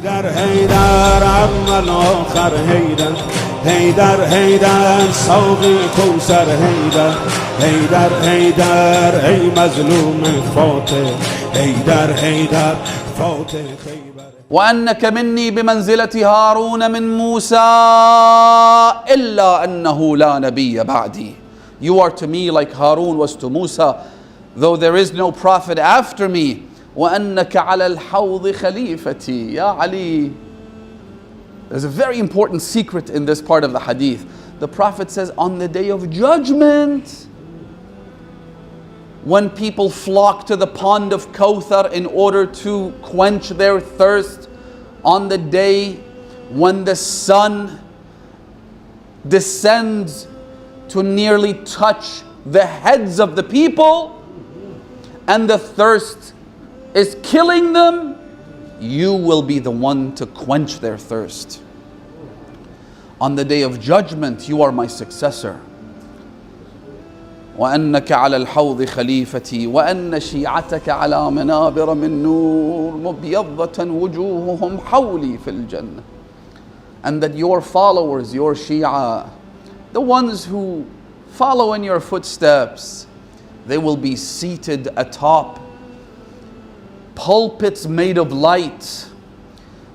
هيدر هيدر عم الآخر هيدر هيدر هيدر صوغي كوثر هيدر هيدر هيدر أي مظلوم فاتح هيدر هيدر فاتح خيبر. وأنك مني بمنزلة هارون من موسى إلا أنه لا نبي بعدي. You are to me like Harun was to Musa, though there is no prophet after me. وأنك على الحوض خليفتي. Ya Ali. There's a very important secret in this part of the hadith. The Prophet says, on the day of judgment, when people flock to the pond of Kawthar in order to quench their thirst, on the day when the sun descends to nearly touch the heads of the people and the thirst is killing them, you will be the one to quench their thirst. On the day of judgment, you are my successor. وأنك على الحوض خليفتي وأن شيعتك على منابر من نور مبيضة وجوههم حولي في الجنة. And that your followers, your Shia, the ones who follow in your footsteps, they will be seated atop pulpits made of light.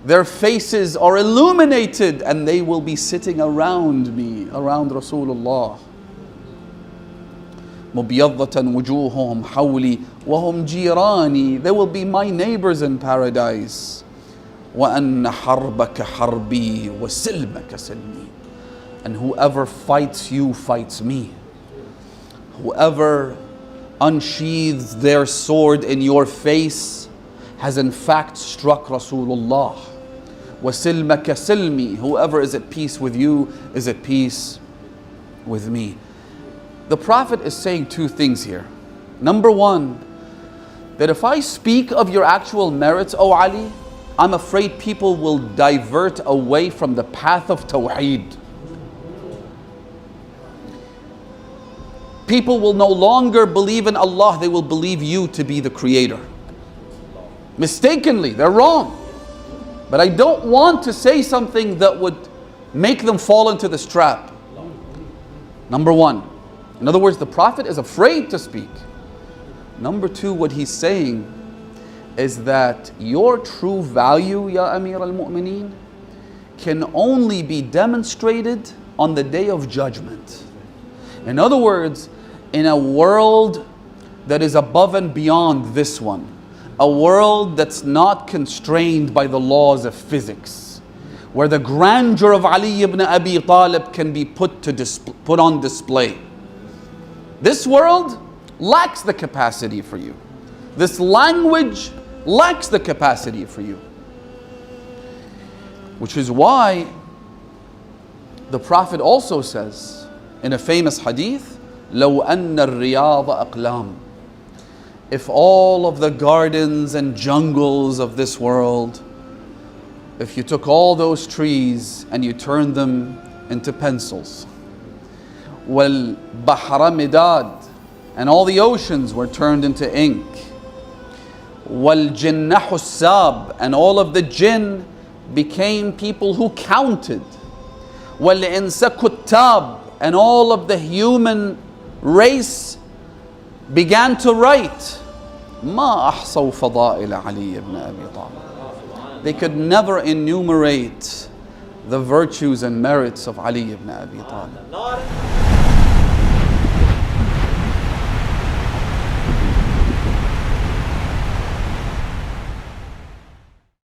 Their faces are illuminated and they will be sitting around me, around Rasulullah. مبيضة وجوههم حولي وهم جيراني. They will be my neighbors in paradise. وأن حربك حربي وسلمك سلمي. And whoever fights you fights me. Whoever unsheathes their sword in your face has in fact struck Rasulullah. وَسِلْمَكَ سِلْمِي. Whoever is at peace with you is at peace with me. The Prophet is saying two things here. Number one, that if I speak of your actual merits, O Ali, I'm afraid people will divert away from the path of Tawheed. People will no longer believe in Allah, they will believe you to be the creator. Mistakenly, they're wrong. But I don't want to say something that would make them fall into this trap. Number one. In other words, the Prophet is afraid to speak. Number two, what he's saying is that your true value, Ya Amir al-Mu'mineen, can only be demonstrated on the day of judgment. In other words, in a world that is above and beyond this one, a world that's not constrained by the laws of physics, where the grandeur of Ali ibn Abi Talib can be put on display. This world lacks the capacity for you. This language lacks the capacity for you. Which is why the Prophet also says in a famous hadith, لَوْ أَنَّ الرِّيَاضَ أَقْلَامٌ. If all of the gardens and jungles of this world, if you took all those trees and you turned them into pencils, وَالْبَحْرَ مِدَادٌ, and all the oceans were turned into ink, وَالْجِنَّ حُسَّابٌ, and all of the jinn became people who counted, وَالْإِنسَ كُتَّابٌ, and all of the human race began to write, مَا أَحْصَوْا فَضَائِلَ عَلِيِّ ibn Abi Talib. They could never enumerate the virtues and merits of Ali ibn Abi Talib.